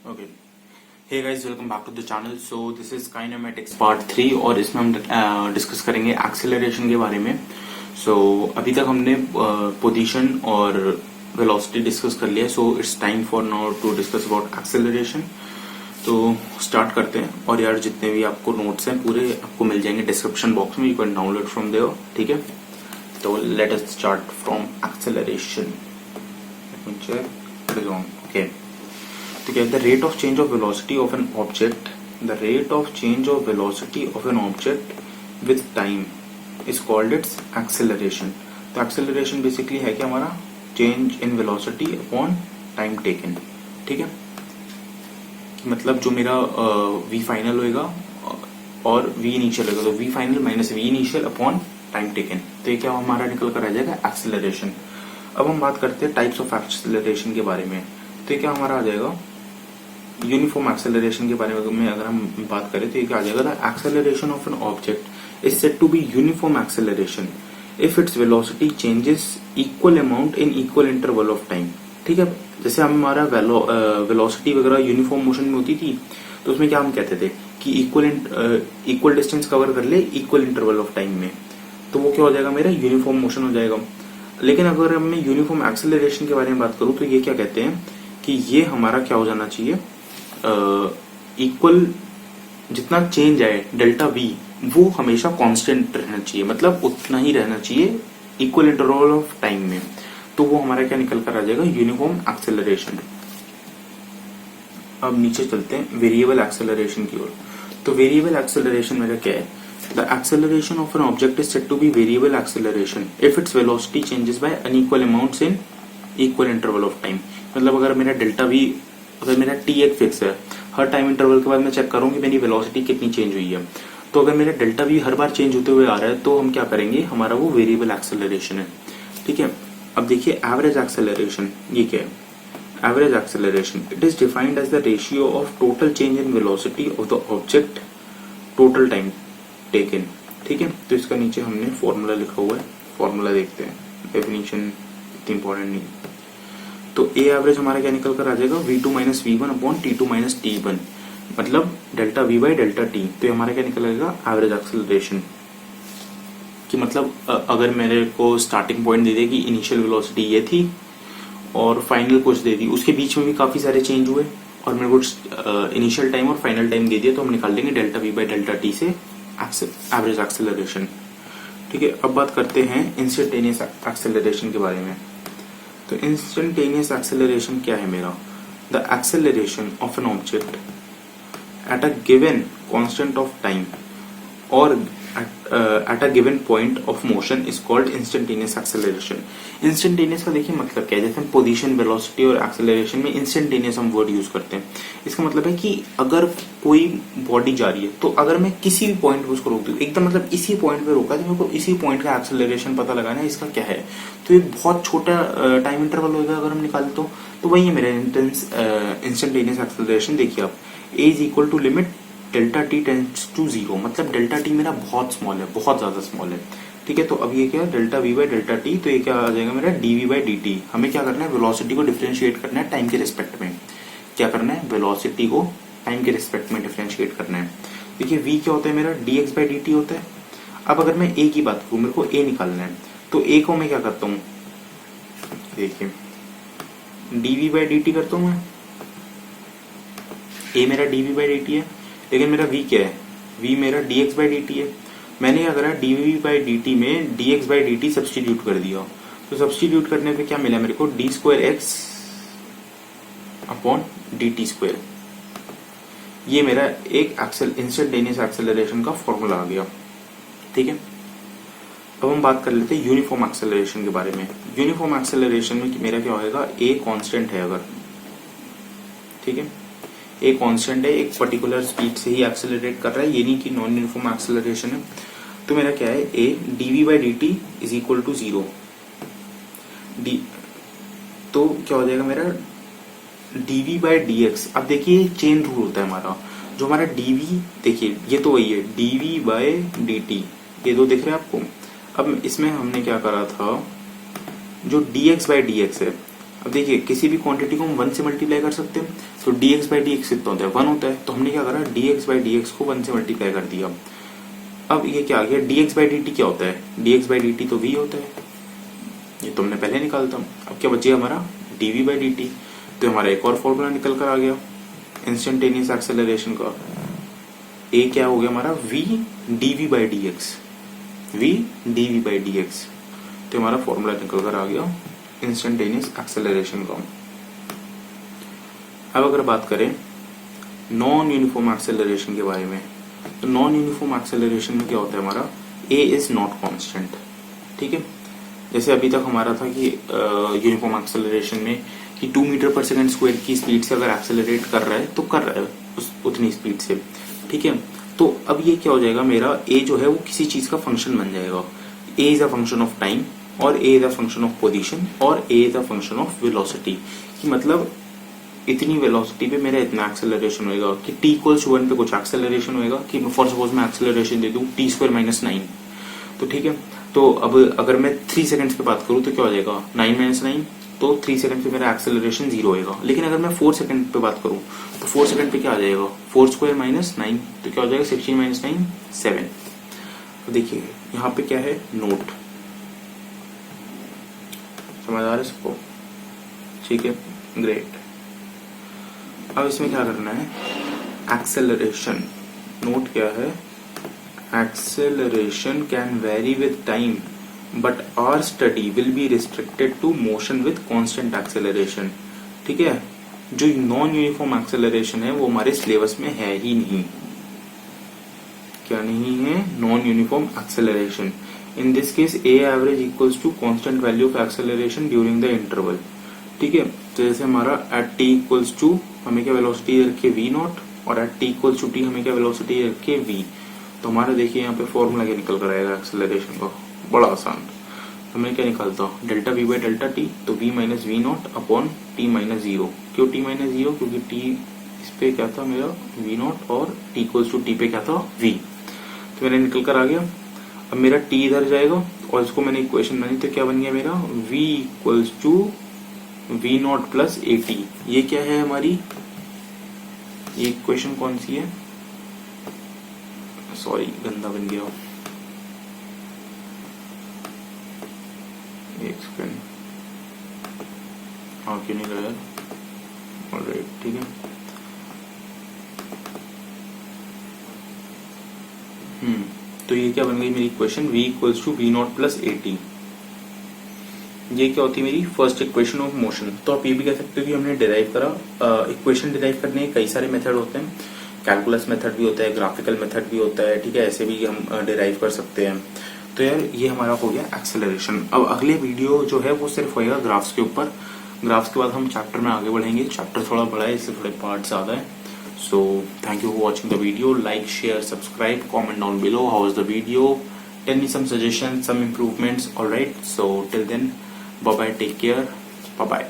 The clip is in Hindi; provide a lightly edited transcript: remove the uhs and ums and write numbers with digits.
Okay, hey guys, welcome back to the channel. So this is kinematics part 3 और इसमें हम डिस्कस करेंगे एक्सेलरेशन के बारे में। सो अभी तक हमने पोजीशन और वेलोसिटी डिस्कस कर लिया। So it's time for now to discuss about acceleration. तो स्टार्ट करते हैं। और यार जितने भी आपको नोट्स हैं पूरे आपको मिल जाएंगे डिस्क्रिप्शन बॉक्स में, you can download from there. ठीक है, तो let us start from acceleration. Okay, तो क्या the rate of change of velocity of an object, the rate of change of velocity of an object with time is called its acceleration. तो एक्सेलरेशन बेसिकली है कि हमारा change in velocity upon time taken. ठीक है, मतलब जो मेरा v फाइनल होएगा और v इनिशियल होगा, तो v final minus v initial upon time taken, तो ये क्या हमारा निकल कर आ जाएगा एक्सेलरेशन। अब हम बात करते हैं टाइप्स ऑफ एक्सेलरेशन के बारे में। तो ये क्या हमारा आ जाएगा यूनिफॉर्म एक्सेलरेशन के बारे में अगर हम बात करें तो ये क्या आ जाएगा, the acceleration of an object is said to be uniform acceleration if its velocity changes equal amount in equal interval of time. ठीक है, जैसे हमारा वेलोसिटी वगैरह यूनिफॉर्म मोशन में होती थी तो उसमें क्या हम कहते थे कि इक्वल डिस्टेंस कवर कर ले इक्वल इंटरवल ऑफ टाइम में, तो वो क्या हो जाएगा, मेरा यूनिफॉर्म मोशन हो जाएगा। लेकिन अगर मैं यूनिफॉर्म एक्सेलरेशन के बारे में बात करूं तो ये क्या कहते हैं कि ये हमारा क्या हो जाना चाहिए, इक्वल जितना चेंज आए डेल्टा वी वो हमेशा कांस्टेंट रहना चाहिए, मतलब उतना ही रहना चाहिए इक्वल इंटरवल ऑफ टाइम में, तो वो हमारा क्या निकल कर आ जाएगा यूनिफॉर्म एक्सेलरेशन। अब नीचे चलते हैं वेरिएबल एक्सेलरेशन की ओर। तो वेरिएबल एक्सेलरेशन मेरा क्या है, the acceleration of an object is said to be variable acceleration if its velocity changes by unequal amounts in equal interval of time. मतलब अगर मेरा डेल्टा वी, अगर मेरा टी एक फिक्स है, हर टाइम इंटरवल के बाद मैं चेक करूँ कि मेरी वेलोसिटी कितनी चेंज हुई है, तो अगर मेरा delta we her bar change होते हुए आ रहा है तो हम क्या करेंगे, हमारा वो वेरिएबल एक्सेलरेशन है। ठीक है, अब देखिए एवरेज एक्सेलरेशन, ये क्या है, average acceleration it is defined as the ratio of total change in velocity of the object total time taken. ठीक है, तो इसका नीचे हमने फॉर्मूला लिखा हुआ है, फॉर्मूला देखते हैं, डेफिनेशन इतनी इंपॉर्टेंट नहीं। तो ए एवरेज हमारा क्या निकल कर आ जाएगा, v2 minus V1 upon t2 minus t1, मतलब delta v by delta t। तो ये हमारा क्या निकलेगा एवरेज एक्सेलरेशन कि मतलब अगर मेरे को स्टार्टिंग पॉइंट दे दे कि इनिशियल वेलोसिटी ये थी और फाइनल कुछ दे दी, उसके बीच में भी काफी सारे चेंज हुए और मेरे को इनिशियल टाइम और फाइनल टाइम दे दिया, तो हम निकाल देंगे delta v by delta t से एवरेज एक्सेलरेशन। ठीक है, अब बात करते हैं इंस्टेंटेनियस एक्सेलरेशन के बारे में। तो इंस्टेंटेनियस एक्सेलरेशन क्या है मेरा, the acceleration of an object at a given constant of time और at a given point of motion is called instantaneous acceleration. Instantaneous का देखिए मतलब क्या है, जैसे हम पोजीशन, वेलोसिटी और एक्सेलरेशन में इंस्टेंटेनियस हम वर्ड यूज करते हैं। इसका मतलब है कि अगर कोई बॉडी जा रही है तो अगर मैं किसी भी पॉइंट पे उसको रोक दूं, एकदम मतलब इसी पॉइंट पे रोका, तो मेरे को इसी पॉइंट का एक्सेलरेशन पता लगाना है इसका क्या है, तो एक बहुत छोटा टाइम इंटरवल होगा अगर हम निकालें तो वही है मेरा इंस्टेंटेनियस एक्सेलरेशन। देखिए आप, a is equal to limit delta t tends to zero, मतलब डेल्टा टी मेरा बहुत स्मॉल है, बहुत ज्यादा स्मॉल है। ठीक है, तो अब ये क्या है delta v by delta t, तो ये क्या आ जाएगा मेरा d v by d t. हमें क्या करना है, वेलोसिटी को डिफरेंशिएट करना है टाइम के रिस्पेक्ट में। क्या करना है, वेलोसिटी को टाइम के रिस्पेक्ट में डिफरेंशिएट करना है। देखिए v क्या होता है मेरा, d x by d T होता है। अब अगर मैं a की बात करूं, मेरे को a निकालना है, तो a को मैं क्या करता हूँ, देखिए d v by d t करता हूँ मैं, a मेरा d v by d t है, लेकिन मेरा v क्या है, v मेरा d x by d t है। मैंने क्या करा, d v by d t में d x by d t substitute कर दिया, तो सब्सटीट्यूट करने पे क्या मिला मेरे को, D square x upon D T square. ये मेरा एक इंस्टेंटेनियस एक्सेलरेशन का फॉर्मूला आ गया। ठीक है, अब हम बात कर लेते हैं यूनिफॉर्म एक्सेलरेशन के बारे में। यूनिफॉर्म एक्सेलरेशन में मेरा क्या होएगा, ए कांस्टेंट है अगर, ठीक है, ए कांस्टेंट है, एक पर्टिकुलर स्पीड से ही एक्सेलरेट कर रहा है, ये नहीं कि नॉन यूनिफॉर्म एक्सेलरेशन है। तो मेरा क्या है, a d v by d t is equal to zero, d, तो क्या हो जाएगा मेरा dv बाई डी एक्स। अब देखिए चेन रूल होता है हमारा, जो हमारा dv, देखिए ये तो वही है dv बाई डी टी, ये दो दिख रहे हैं आपको। अब इसमें हमने क्या करा था, जो dx बाई डी एक्स है, अब देखिए किसी भी क्वांटिटी को हम 1 से मल्टीप्लाई कर सकते हैं, तो dx बाई डी एक्स कितना होता है 1 होता है, तो हमने क्या करा dx बाई डी एक्स को 1 से मल्टीप्लाई कर दिया। अब ये क्या आ गया dx बाई डी टी क्या होता है, dx बाई डी टी तो v होता है, ये तो हमने पहले निकालता। अब क्या बचिए हमारा dv बाई डी टी, तो हमारा एक और फॉर्मूला निकल कर आ गया इंस्टेंटेनियस एक्सेलरेशन का। ए क्या हो गया हमारा v dv by D x, v dv by D x, तो हमारा फॉर्मूला निकल कर आ गया इंस्टेंटेनियस एक्सेलरेशन का। अब अगर बात करें नॉन यूनिफॉर्म एक्सेलरेशन के बारे में, तो नॉन यूनिफॉर्म एक्सेलरेशन में क्या होता है हमारा a इज नॉट कांस्टेंट। ठीक है, जैसे अभी तक हमारा था कि यूनिफॉर्म एक्सेलरेशन में कि 2 मीटर पर सेकंड स्क्वायर की स्पीड से अगर एक्सेलरेट कर रहा है तो कर रहा है उतनी स्पीड से। ठीक है, तो अब ये क्या हो जाएगा मेरा a जो है वो किसी चीज का फंक्शन बन जाएगा। a is a function of time और a is a function of position और a is a function of velocity, कि मतलब इतनी वेलोसिटी पे मेरा इतना एक्सेलरेशन होएगा कि t इक्वल्स 1 पे कुछ एक्सेलरेशन होएगा, कि फॉर सपोज मैं एक्सेलरेशन दे दूं t स्क्वायर माइनस 9, तो ठीक है, तो अब अगर मैं 3 सेकंड्स पे बात करूं तो क्या हो जाएगा 9 माइनस 9, तो 3 सेकंड पे मेरा एक्सेलरेशन 0 होएगा। लेकिन अगर मैं 4 सेकंड पे बात करूं तो 4 सेकंड पे क्या आ जाएगा 4 स्क्वायर माइनस 9, तो क्या हो जाएगा 16 माइनस 9 7। तो देखिए यहाँ पे क्या है नोट, समझ आ रहा है सबको? ठीक है, ग्रेट। अब इसमें क्या करना है एक्सेलरेशन, नोट क्या है acceleration can vary with time but our study will be restricted to motion with constant acceleration. ठीक है, जो नॉन यूनिफॉर्म एक्सेलरेशन है वो हमारे सिलेबस में है ही नहीं। क्या नहीं है? Non uniform acceleration. In this case a average equals to constant value of acceleration during the interval. ठीक है, तो जैसे हमारा एट टी इक्वल्स टू हमें क्या वेलोसिटी रखे वी नॉट, और at t equals to t हमें क्या वेलोसिटी रखे वी। तो हमारा देखिए यहाँ पे फॉर्मूला क्या निकल कर आएगा एक्सेलरेशन का, बड़ा आसान। तो मैं क्या निकालता हूँ delta v by delta t, तो v minus v naught upon t minus zero. क्यों टी माइनस जीरो? क्योंकि टी इस पे क्या था मेरा वी नॉट और टी इक्वल्स टू टी पे क्या था वी। तो मेरा निकल कर आ गया। अब मेरा टी इधर जाएगा और इसको मैंने इक्वेशन बनी तो क्या बन गया मेरा v equals to v naught plus a t. ये क्या है हमारी, ये इक्वेशन कौन सी है? सॉरी गंदा बन गया, एक सेकेंड। हाँ क्यों नहीं गया? ऑलराइट, ठीक है। तो ये क्या बन गई मेरी equation v equals to v naught plus a t. ये क्या होती है मेरी फर्स्ट इक्वेशन ऑफ मोशन। तो आप ये भी कह सकते हो कि हमने डिराइव करा। इक्वेशन डिराइव करने के कई सारे मेथड होते हैं, कैलकुलस मेथड भी होता है, ग्राफिकल मेथड भी होता है। ठीक है, ऐसे भी हम डिराइव कर सकते हैं। तो यार ये हमारा हो गया एक्सेलरेशन। अब अगले वीडियो जो है वो सिर्फ होएगा ग्राफ्स के ऊपर। ग्राफ्स के बाद हम चैप्टर में आगे बढ़ेंगे। चैप्टर थोड़ा बड़ा है, इससे थोड़े पार्ट ज्यादा है। So thank you for watching the video. Like, share, subscribe, comment down below how is the video. Tell me some suggestions, some improvements. Alright, so till then, bye bye, take care, bye bye.